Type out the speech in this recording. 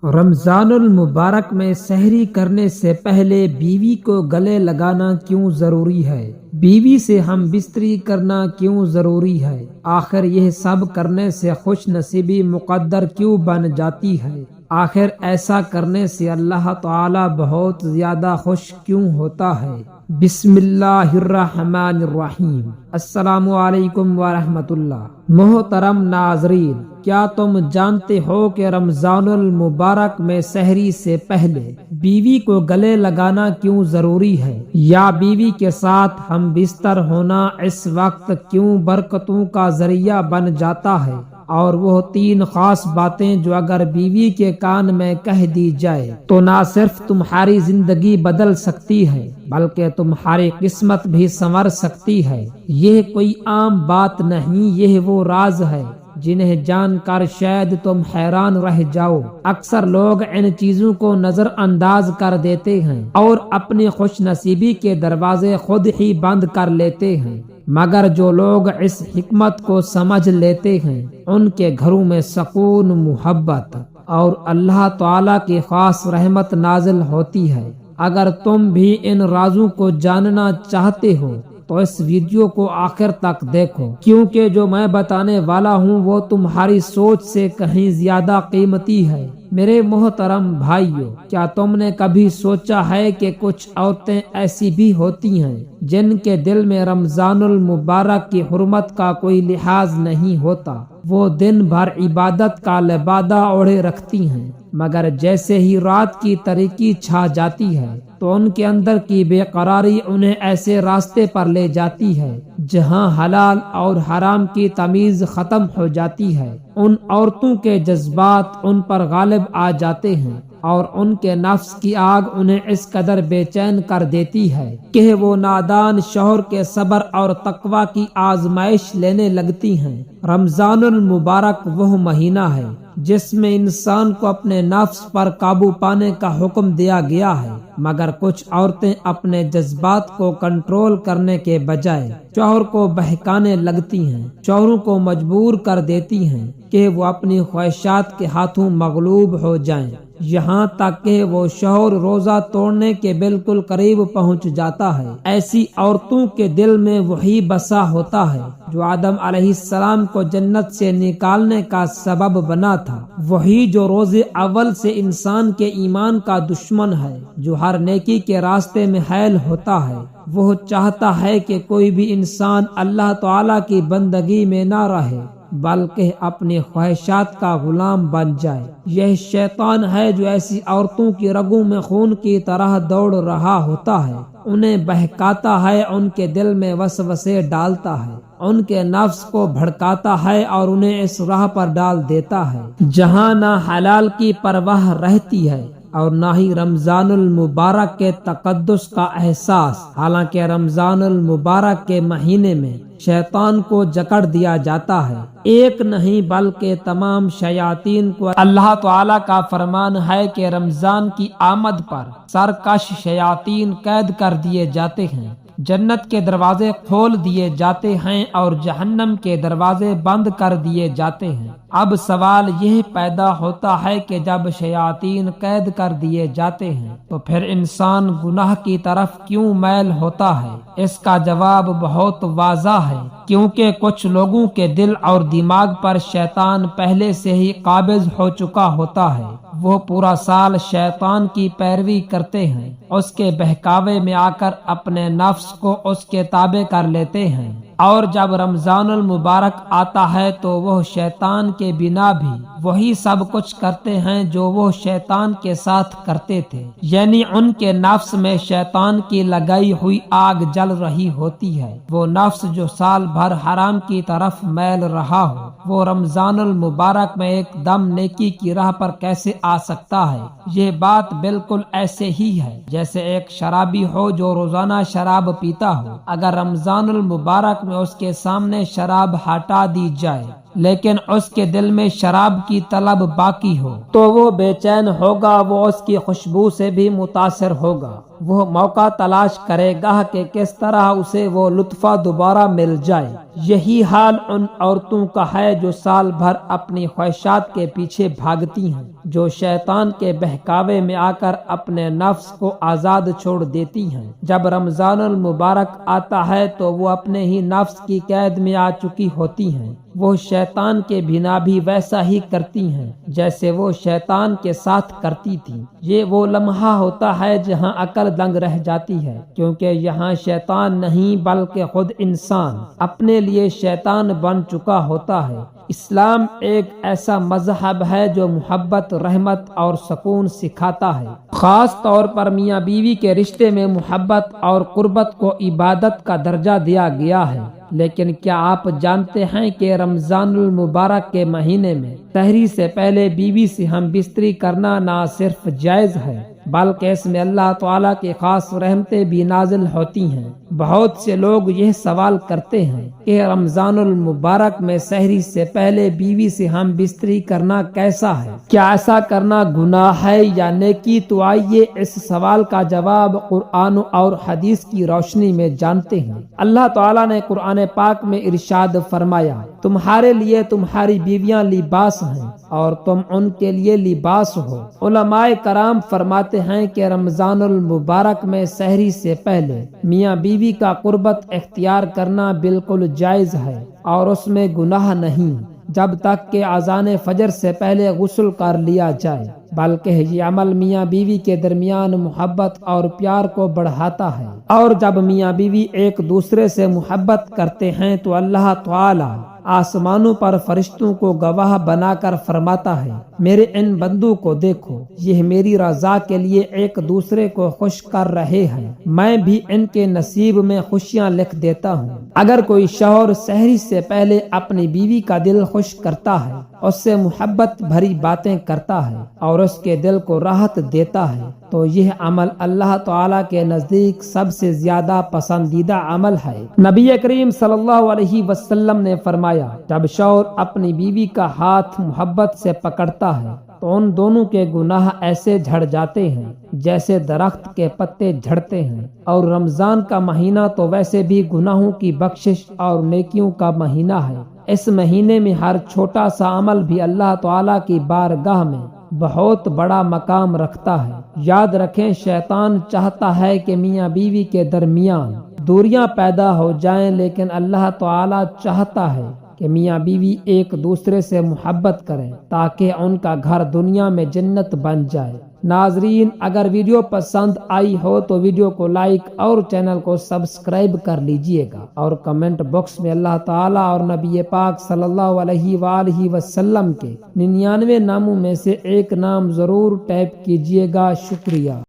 رمضان المبارک میں سحری کرنے سے پہلے بیوی کو گلے لگانا کیوں ضروری ہے؟ بیوی سے ہم بستری کرنا کیوں ضروری ہے؟ آخر یہ سب کرنے سے خوش نصیبی مقدر کیوں بن جاتی ہے؟ آخر ایسا کرنے سے اللہ تعالی بہت زیادہ خوش کیوں ہوتا ہے؟ بسم اللہ الرحمن الرحیم۔ السلام علیکم ورحمۃ اللہ۔ محترم ناظرین، کیا تم جانتے ہو کہ رمضان المبارک میں سحری سے پہلے بیوی کو گلے لگانا کیوں ضروری ہے؟ یا بیوی کے ساتھ ہم بستر ہونا اس وقت کیوں برکتوں کا ذریعہ بن جاتا ہے؟ اور وہ 3 خاص باتیں جو اگر بیوی کے کان میں کہہ دی جائے تو نہ صرف تمہاری زندگی بدل سکتی ہے بلکہ تمہاری قسمت بھی سنور سکتی ہے۔ یہ کوئی عام بات نہیں، یہ وہ راز ہے جنہیں جان کر شاید تم حیران رہ جاؤ۔ اکثر لوگ ان چیزوں کو نظر انداز کر دیتے ہیں اور اپنی خوش نصیبی کے دروازے خود ہی بند کر لیتے ہیں، مگر جو لوگ اس حکمت کو سمجھ لیتے ہیں ان کے گھروں میں سکون، محبت اور اللہ تعالی کی خاص رحمت نازل ہوتی ہے۔ اگر تم بھی ان رازوں کو جاننا چاہتے ہو تو اس ویڈیو کو آخر تک دیکھو، کیونکہ جو میں بتانے والا ہوں وہ تمہاری سوچ سے کہیں زیادہ قیمتی ہے۔ میرے محترم بھائیو، کیا تم نے کبھی سوچا ہے کہ کچھ عورتیں ایسی بھی ہوتی ہیں جن کے دل میں رمضان المبارک کی حرمت کا کوئی لحاظ نہیں ہوتا؟ وہ دن بھر عبادت کا لبادہ اوڑھے رکھتی ہیں، مگر جیسے ہی رات کی تاریکی چھا جاتی ہے تو ان کے اندر کی بے قراری انہیں ایسے راستے پر لے جاتی ہے جہاں حلال اور حرام کی تمیز ختم ہو جاتی ہے۔ ان عورتوں کے جذبات ان پر غالب آ جاتے ہیں اور ان کے نفس کی آگ انہیں اس قدر بے چین کر دیتی ہے کہ وہ نادان شوہر کے صبر اور تقوی کی آزمائش لینے لگتی ہیں۔ رمضان المبارک وہ مہینہ ہے جس میں انسان کو اپنے نفس پر قابو پانے کا حکم دیا گیا ہے، مگر کچھ عورتیں اپنے جذبات کو کنٹرول کرنے کے بجائے شوہر کو بہکانے لگتی ہیں، شوہروں کو مجبور کر دیتی ہیں کہ وہ اپنی خواہشات کے ہاتھوں مغلوب ہو جائیں، یہاں تک کہ وہ شوہر روزہ توڑنے کے بالکل قریب پہنچ جاتا ہے۔ ایسی عورتوں کے دل میں وہی بسا ہوتا ہے جو آدم علیہ السلام کو جنت سے نکالنے کا سبب بنا تھا، وہی جو روز اول سے انسان کے ایمان کا دشمن ہے، جو ہر نیکی کے راستے میں حائل ہوتا ہے۔ وہ چاہتا ہے کہ کوئی بھی انسان اللہ تعالی کی بندگی میں نہ رہے بلکہ اپنی خواہشات کا غلام بن جائے۔ یہ شیطان ہے جو ایسی عورتوں کی رگوں میں خون کی طرح دوڑ رہا ہوتا ہے، انہیں بہکاتا ہے، ان کے دل میں وسوسے ڈالتا ہے، ان کے نفس کو بھڑکاتا ہے اور انہیں اس راہ پر ڈال دیتا ہے جہاں نہ حلال کی پرواہ رہتی ہے اور نہ ہی رمضان المبارک کے تقدس کا احساس۔ حالانکہ رمضان المبارک کے مہینے میں شیطان کو جکڑ دیا جاتا ہے، ایک نہیں بلکہ تمام شیاطین کو اللہ تعالی کا فرمان ہے کہ رمضان کی آمد پر سرکش شیاطین قید کر دیے جاتے ہیں، جنت کے دروازے کھول دیے جاتے ہیں اور جہنم کے دروازے بند کر دیے جاتے ہیں۔ اب سوال یہ پیدا ہوتا ہے کہ جب شیاطین قید کر دیے جاتے ہیں تو پھر انسان گناہ کی طرف کیوں میل ہوتا ہے؟ اس کا جواب بہت واضح ہے، کیونکہ کچھ لوگوں کے دل اور دماغ پر شیطان پہلے سے ہی قابض ہو چکا ہوتا ہے۔ وہ پورا سال شیطان کی پیروی کرتے ہیں، اس کے بہکاوے میں آ کر اپنے نفس کو اس کے تابع کر لیتے ہیں، اور جب رمضان المبارک آتا ہے تو وہ شیطان کے بنا بھی وہی سب کچھ کرتے ہیں جو وہ شیطان کے ساتھ کرتے تھے، یعنی ان کے نفس میں شیطان کی لگائی ہوئی آگ جل رہی ہوتی ہے۔ وہ نفس جو سال بھر حرام کی طرف میل رہا ہو، وہ رمضان المبارک میں ایک دم نیکی کی راہ پر کیسے آ سکتا ہے؟ یہ بات بالکل ایسے ہی ہے جیسے ایک شرابی ہو جو روزانہ شراب پیتا ہو، اگر رمضان المبارک میں اس کے سامنے شراب ہٹا دی جائے لیکن اس کے دل میں شراب کی طلب باقی ہو تو وہ بے چین ہوگا، وہ اس کی خوشبو سے بھی متاثر ہوگا وہ موقع تلاش کرے گا کہ کس طرح اسے وہ لطفہ دوبارہ مل جائے۔ یہی حال ان عورتوں کا ہے جو سال بھر اپنی خواہشات کے پیچھے بھاگتی ہیں، جو شیطان کے بہکاوے میں آ کر اپنے نفس کو آزاد چھوڑ دیتی ہیں۔ جب رمضان المبارک آتا ہے تو وہ اپنے ہی نفس کی قید میں آ چکی ہوتی ہیں۔ وہ شیطان کے بنا بھی ویسا ہی کرتی ہیں جیسے وہ شیطان کے ساتھ کرتی تھی۔ یہ وہ لمحہ ہوتا ہے جہاں عقل دنگ رہ جاتی ہے، کیونکہ یہاں شیطان نہیں بلکہ خود انسان اپنے لیے شیطان بن چکا ہوتا ہے۔ اسلام ایک ایسا مذہب ہے جو محبت، رحمت اور سکون سکھاتا ہے۔ خاص طور پر میاں بیوی کے رشتے میں محبت اور قربت کو عبادت کا درجہ دیا گیا ہے۔ لیکن کیا آپ جانتے ہیں کہ رمضان المبارک کے مہینے میں سحری سے پہلے بیوی سے ہم بستری کرنا نہ صرف جائز ہے بلکہ اس میں اللہ تعالیٰ کی خاص رحمتیں بھی نازل ہوتی ہیں۔ بہت سے لوگ یہ سوال کرتے ہیں کہ رمضان المبارک میں سحری سے پہلے بیوی سے ہم بستری کرنا کیسا ہے؟ کیا ایسا کرنا گناہ ہے یا نیکی؟ تو آئیے اس سوال کا جواب قرآن اور حدیث کی روشنی میں جانتے ہیں۔ اللہ تعالیٰ نے قرآن پاک میں ارشاد فرمایا، تمہارے لیے تمہاری بیویاں لباس ہیں اور تم ان کے لیے لباس ہو۔ علماء کرام فرماتے ہیں کہ رمضان المبارک میں سحری سے پہلے میاں بیوی کا قربت اختیار کرنا بالکل جائز ہے اور اس میں گناہ نہیں، جب تک کہ اذان فجر سے پہلے غسل کر لیا جائے، بلکہ یہ عمل میاں بیوی کے درمیان محبت اور پیار کو بڑھاتا ہے۔ اور جب میاں بیوی ایک دوسرے سے محبت کرتے ہیں تو اللہ تعالی آسمانوں پر فرشتوں کو گواہ بنا کر فرماتا ہے، میرے ان بندوں کو دیکھو، یہ میری رضا کے لیے ایک دوسرے کو خوش کر رہے ہیں، میں بھی ان کے نصیب میں خوشیاں لکھ دیتا ہوں۔ اگر کوئی شوہر سحری سے پہلے اپنی بیوی کا دل خوش کرتا ہے، اس سے محبت بھری باتیں کرتا ہے اور اس کے دل کو راحت دیتا ہے، تو یہ عمل اللہ تعالیٰ کے نزدیک سب سے زیادہ پسندیدہ عمل ہے۔ نبی کریم صلی اللہ علیہ وسلم نے فرمایا، جب شوہر اپنی بیوی کا ہاتھ محبت سے پکڑتا ہے تو ان دونوں کے گناہ ایسے جھڑ جاتے ہیں جیسے درخت کے پتے جھڑتے ہیں۔ اور رمضان کا مہینہ تو ویسے بھی گناہوں کی بخشش اور نیکیوں کا مہینہ ہے۔ اس مہینے میں ہر چھوٹا سا عمل بھی اللہ تعالیٰ کی بارگاہ میں بہت بڑا مقام رکھتا ہے۔ یاد رکھیں، شیطان چاہتا ہے کہ میاں بیوی کے درمیان دوریاں پیدا ہو جائیں، لیکن اللہ تعالیٰ چاہتا ہے کہ میاں بیوی ایک دوسرے سے محبت کریں تاکہ ان کا گھر دنیا میں جنت بن جائے۔ ناظرین، اگر ویڈیو پسند آئی ہو تو ویڈیو کو لائک اور چینل کو سبسکرائب کر لیجئے گا، اور کمنٹ باکس میں اللہ تعالیٰ اور نبی پاک صلی اللہ علیہ وآلہ وسلم کے 99 ناموں میں سے ایک نام ضرور ٹائپ کیجئے گا۔ شکریہ۔